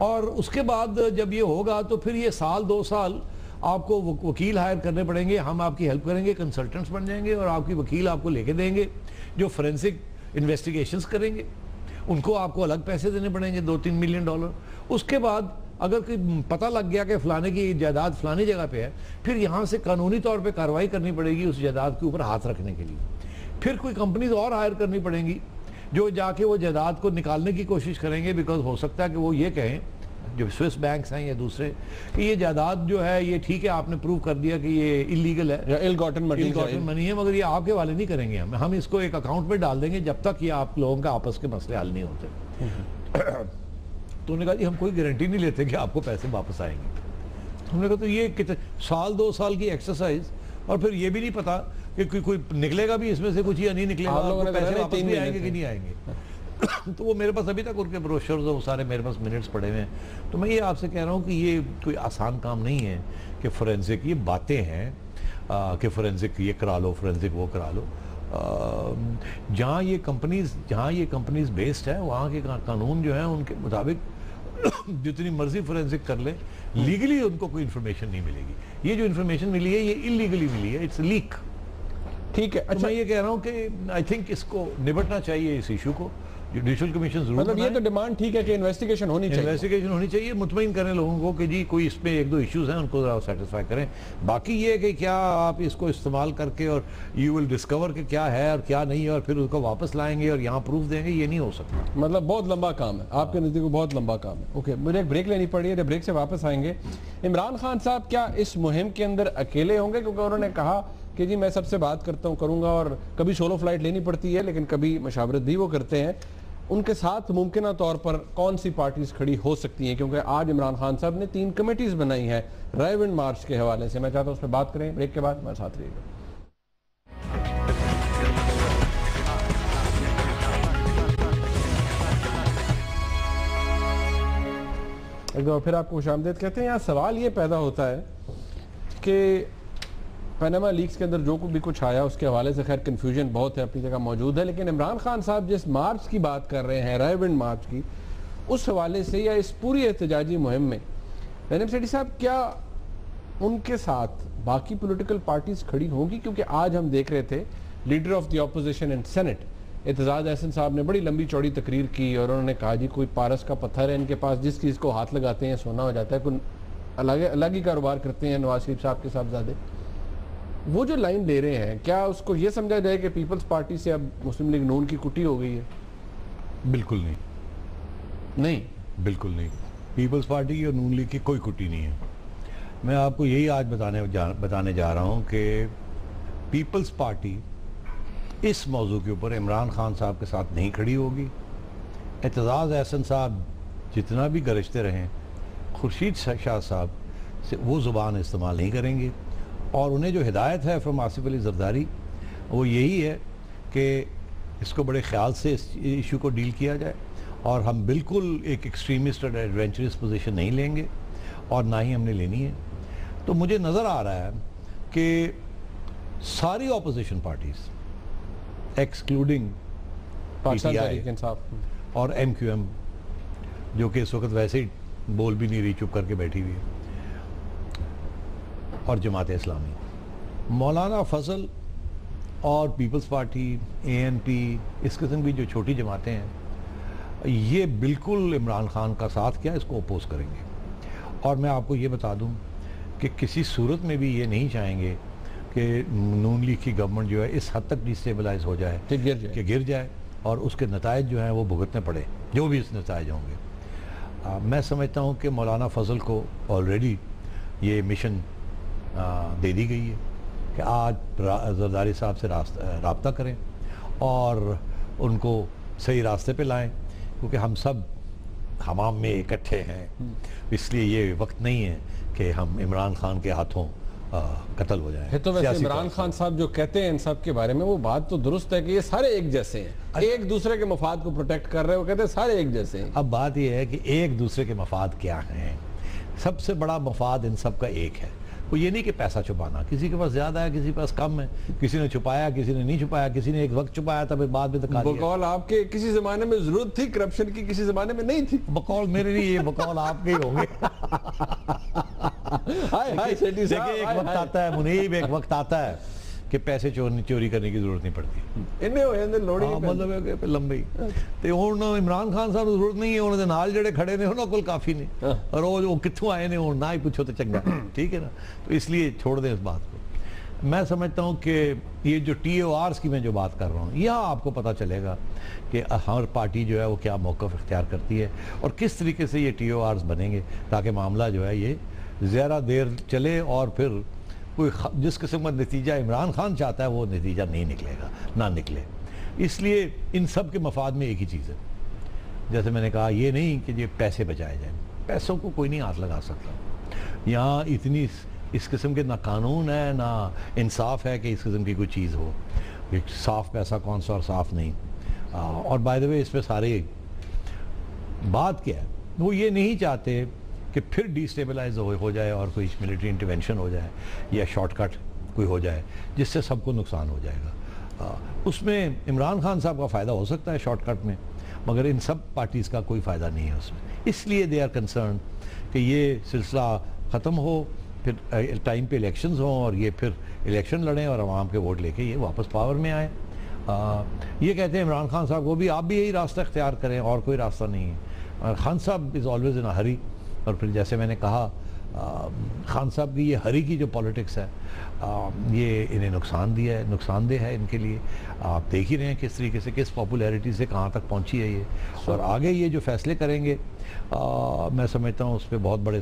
और उसके बाद जब ये होगा तो फिर ये 1-2 साल आपको वकील हायर करने पड़ेंगे, हम आपकी हेल्प करेंगे, कंसल्टेंट्स बन जाएंगे और आपकी वकील आपको लेके देंगे जो फोरेंसिक इन्वेस्टिगेशंस करेंगे, उनको आपको अलग पैसे देने पड़ेंगे $2-3 मिलियन। उसके बाद अगर कोई पता लग गया कि फलाने की जायदाद फलानी जगह पे है, फिर यहाँ से कानूनी तौर पे कार्रवाई करनी पड़ेगी उस जायदाद के ऊपर हाथ रखने के लिए। फिर कोई कंपनीज और हायर करनी पड़ेंगी जो जाके वो जायदाद को निकालने की कोशिश करेंगे, बिकॉज हो सकता है कि वो ये कहें, जो स्विस बैंक्स हैं या दूसरे, कि ये जायदाद जो है ये ठीक है, आपने प्रूव कर दिया कि ये इलीगल है या इल गॉटन मनी है, मगर ये आपके वाले नहीं करेंगे, हम इसको एक अकाउंट में डाल देंगे जब तक ये आप लोगों का आपस के मसले हल नहीं होते। तो उन्होंने कहा जी हम कोई गारंटी नहीं लेते कि आपको पैसे वापस आएंगे। हमने कहा तो ये कितने 1-2 साल की एक्सरसाइज, और फिर ये भी नहीं पता कि कोई निकलेगा भी इसमें से कुछ या नहीं निकलेगा, पैसे वापस भी आएंगे कि नहीं आएंगे। तो वो मेरे पास अभी तक उनके ब्रोशर्स वो सारे मेरे पास मिनट्स पड़े हुए हैं। तो मैं ये आपसे कह रहा हूँ कि ये कोई आसान काम नहीं है कि फोरेंसिक, ये बातें हैं कि फोरेंसिक ये करा लो, फोरेंसिक वो करा लो। जहाँ ये कंपनीज बेस्ड है वहाँ के कानून जो है उनके मुताबिक जितनी मर्जी फोरेंसिक कर ले, लीगली उनको कोई इन्फॉर्मेशन नहीं मिलेगी। ये जो इन्फॉर्मेशन मिली है ये इलीगली मिली है, इट्स लीक। ठीक है, अच्छा मैं ये कह रहा हूँ कि आई थिंक इसको निपटना चाहिए इस इशू को, जुडिशल कमीशन जरूर, मतलब ये तो डिमांड ठीक है कि इन्वेस्टिगेशन होनी चाहिए, मुतमईन करें लोगों को कि जी कोई इसमें 1-2 इश्यूज हैं उनको जरा सेटिस्फाई करें। बाकी ये है कि क्या आप इसको इस्तेमाल करके और यू विल डिस्कवर कि क्या है और क्या नहीं है और फिर उसको वापस लाएंगे और यहाँ प्रूफ देंगे, ये नहीं हो सकता। मतलब बहुत लंबा काम है आपके नज़दीक, बहुत लंबा काम है। ओके, मुझे एक ब्रेक लेनी पड़ी है, ब्रेक से वापस आएंगे। इमरान खान साहब क्या इस मुहिम के अंदर अकेले होंगे? क्योंकि उन्होंने कहा कि जी मैं सबसे बात करूंगा, और कभी सोलो फ्लाइट लेनी पड़ती है लेकिन कभी मशावरत भी वो करते हैं। उनके साथ मुमकिन तौर पर कौन सी पार्टीज खड़ी हो सकती हैं? क्योंकि आज इमरान खान साहब ने 3 कमेटीज बनाई हैं रायविंड मार्च के हवाले से। मैं चाहता हूँ उस पर बात करें ब्रेक के बाद, मेरे साथ रहिएगा। एक बार फिर आपको खुशामदीद कहते हैं। यहाँ सवाल ये पैदा होता है कि पनामा लीक्स के अंदर जो भी कुछ आया उसके हवाले से खैर कन्फ्यूजन बहुत है, अपनी जगह मौजूद है, लेकिन इमरान खान साहब जिस मार्च की बात कर रहे हैं, रायविंड मार्च की, उस हवाले से या इस पूरी एहतजाजी मुहिम में नईम सेठी साहब क्या उनके साथ बाकी पॉलिटिकल पार्टीज खड़ी होंगी? क्योंकि आज हम देख रहे थे leader of the opposition in senate Aitzaz Ahsan साहब ने बड़ी लंबी चौड़ी तकरीर की और उन्होंने कहा जी कोई पारस का पत्थर है इनके पास, जिस चीज़ को हाथ लगाते हैं सोना हो जाता है, कोई अलग ही कारोबार करते हैं नवाज शरीफ साहब के साहबजादे। वो जो लाइन ले रहे हैं, क्या उसको ये समझा जाए कि पीपल्स पार्टी से अब मुस्लिम लीग नून की कुटी हो गई है? बिल्कुल नहीं, नहीं, बिल्कुल नहीं। पीपल्स पार्टी और नून लीग की कोई कुटी नहीं है। मैं आपको यही आज बताने जा रहा हूँ कि पीपल्स पार्टी इस मौजू के ऊपर इमरान खान साहब के साथ नहीं खड़ी होगी। एतजाज़ अहसन साहब जितना भी गरजते रहें, खुर्शीद शाह साहब से वो ज़ुबान इस्तेमाल नहीं करेंगे। और उन्हें जो हिदायत है फ्रॉम आसिफ अली जरदारी वो यही है कि इसको बड़े ख्याल से इस इशू को डील किया जाए, और हम बिल्कुल एक एक्सट्रीमिस्ट और एडवेंचरस पोजीशन नहीं लेंगे और ना ही हमने लेनी है। तो मुझे नज़र आ रहा है कि सारी ऑपोजिशन पार्टीज एक्सक्लूडिंग PTI और MQM, जो कि इस वक्त वैसे ही बोल भी नहीं रही, चुप करके बैठी हुई है, और जमात इस्लामी, मौलाना फजल और पीपल्स पार्टी, ANP, इस किस्म की जो छोटी जमातें हैं, ये बिल्कुल इमरान खान का साथ क्या इसको अपोज करेंगे। और मैं आपको ये बता दूं कि किसी सूरत में भी ये नहीं चाहेंगे कि नून लीग की गवर्नमेंट जो है इस हद तक डिस्टेबलाइज हो जाए कि गिर जाए और उसके नतायज जो हैं वो भुगतने पड़े, जो भी इस नतायज होंगे। मैं समझता हूँ कि मौलाना फजल को ऑलरेडी ये मिशन दे दी गई है कि आज जरदारी साहब से राब्ता करें और उनको सही रास्ते पे लाएं, क्योंकि हम सब हमाम में इकट्ठे हैं। इसलिए ये वक्त नहीं है कि हम इमरान खान के हाथों कत्ल हो जाए। तो वैसे इमरान खान साहब जो कहते हैं इन सब के बारे में, वो बात तो दुरुस्त है कि ये सारे एक जैसे हैं, एक दूसरे के मफाद को प्रोटेक्ट कर रहे हैं। वो कहते हैं सारे एक जैसे हैं। अब बात ये है कि एक दूसरे के मफाद क्या हैं। सबसे बड़ा मफाद इन सब का एक है, वो ये नहीं कि पैसा छुपाना। किसी के पास ज्यादा है, किसी के पास कम है, किसी ने छुपाया, किसी ने नहीं छुपाया, किसी ने एक वक्त छुपाया था फिर बाद में दिखा दिया। बकौल आपके किसी जमाने में जरूरत थी करप्शन की, किसी जमाने में नहीं थी। बकौल मेरे लिए, ये बकौल आपके ही होंगे। देखिए एक वक्त आता है मुनीब, एक वक्त आता है कि पैसे चोरी करने की जरूरत नहीं पड़ती। मतलब लंबी तो हुण इमरान खान साहब जरूरत नहीं है, उन्होंने नाल जेडे खड़े ने उन्होंने कोल काफी ने, और वो कित्थों आए ने हुण ना ही पूछो तो चंगा। ठीक है ना, तो इसलिए छोड़ दें इस बात को। मैं समझता हूँ कि ये जो TORs की मैं जो बात कर रहा हूँ, यहाँ आपको पता चलेगा कि हर पार्टी जो है वो क्या मौक़िफ़ इख्तियार करती है और किस तरीके से ये TORs बनेंगे, ताकि मामला जो है ये ज़्यादा देर चले और फिर कोई जिस किस्म का नतीजा इमरान खान चाहता है वो नतीजा नहीं निकलेगा, ना निकले। इसलिए इन सब के मफाद में एक ही चीज़ है। जैसे मैंने कहा, ये नहीं कि ये पैसे बचाए जाएं, पैसों को कोई नहीं हाथ लगा सकता। यहाँ इतनी इस किस्म के ना कानून है ना इंसाफ है कि इस किस्म की कोई चीज़ हो। साफ पैसा कौन सा और साफ नहीं। और बाय द वे इस पर सारे बात क्या है, वो ये नहीं चाहते कि फिर डिस्टेबलाइज हो जाए और कोई मिलिट्री इंटरवेंशन हो जाए या शॉर्टकट कोई हो जाए जिससे सबको नुकसान हो जाएगा। उसमें इमरान खान साहब का फ़ायदा हो सकता है शॉर्टकट में, मगर इन सब पार्टीज़ का कोई फ़ायदा नहीं है उसमें। इसलिए दे आर कंसर्न कि ये सिलसिला ख़त्म हो, फिर टाइम पे इलेक्शंस हों और ये फिर इलेक्शन लड़ें और आवाम के वोट लेके ये वापस पावर में आए। ये कहते हैं इमरान खान साहब को भी, आप भी यही रास्ता इख्तियार करें और कोई रास्ता नहीं है। खान साहब इज़ ऑलवेज इन अ हरी। और फिर जैसे मैंने कहा, खान साहब की ये हरी की जो पॉलिटिक्स है ये इन्हें नुकसानदेह है इनके लिए। आप देख ही रहे हैं किस तरीके से, किस पॉपुलैरिटी से कहाँ तक पहुँची है ये। और आगे ये जो फैसले करेंगे मैं समझता हूँ उस पर बहुत बड़े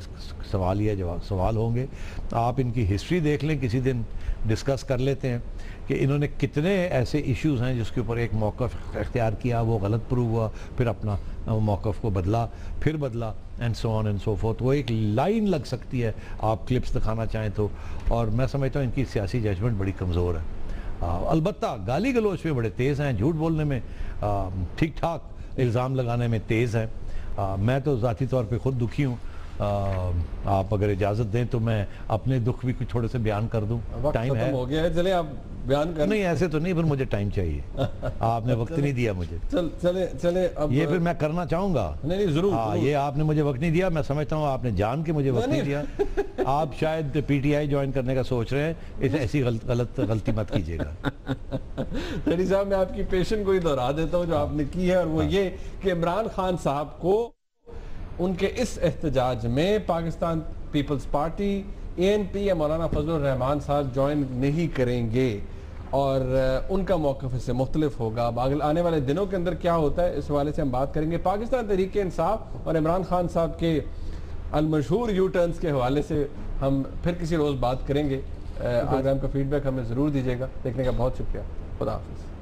सवाल होंगे। आप इनकी हिस्ट्री देख लें, किसी दिन डिस्कस कर लेते हैं कि इन्होंने कितने ऐसे इश्यूज़ हैं जिसके ऊपर एक मौक़िफ़ इख्तियार किया, वो गलत प्रूव हुआ, फिर अपना मौक़िफ़ को बदला, फिर बदला, and so on and so fourth. वो एक लाइन लग सकती है, आप क्लिप्स दिखाना चाहें तो। और मैं समझता हूँ इनकी सियासी जजमेंट बड़ी कमज़ोर है। अलबत्ता गाली गलोच में बड़े तेज़ हैं, झूठ बोलने में ठीक ठाक, इल्ज़ाम लगाने में तेज़ हैं। मैं तो ज़ाती तौर पे ख़ुद दुखी हूँ। आप अगर इजाज़त दें तो मैं अपने दुख भी कुछ थोड़े से बयान कर दूँ। टाइम हो गया है, चले आप बयान कर। नहीं ऐसे तो नहीं, पर मुझे टाइम चाहिए। आपने वक्त नहीं दिया मुझे। चले अब ये फिर मैं करना चाहूंगा। नहीं जरूर। हाँ, ये आपने मुझे वक्त नहीं दिया, मैं समझता हूँ आपने जान के मुझे वक्त नहीं दिया। आप शायद पीटीआई ज्वाइन करने का सोच रहे हैं, इसे ऐसी गलती मत कीजिएगा। रेड्डी साहब, मैं आपकी पेशन को ही दोहरा देता हूँ जो आपने की है, और वो ये कि इमरान खान साहब को उनके इस एहतजाज में पाकिस्तान पीपल्स पार्टी, ANP या मौलाना फजलुर रहमान साहब ज्वाइन नहीं करेंगे और उनका मौक़िफ़ इससे मुख्तलिफ होगा। आने वाले दिनों के अंदर क्या होता है इस हवाले से हम बात करेंगे। पाकिस्तान तहरीक इंसाफ और इमरान खान साहब के अलमशहूर यू टर्न्स के हवाले से हम फिर किसी रोज़ बात करेंगे। प्रोग्राम का फीडबैक हमें ज़रूर दीजिएगा। देखने का बहुत शुक्रिया। खुदा हाफ़िज़।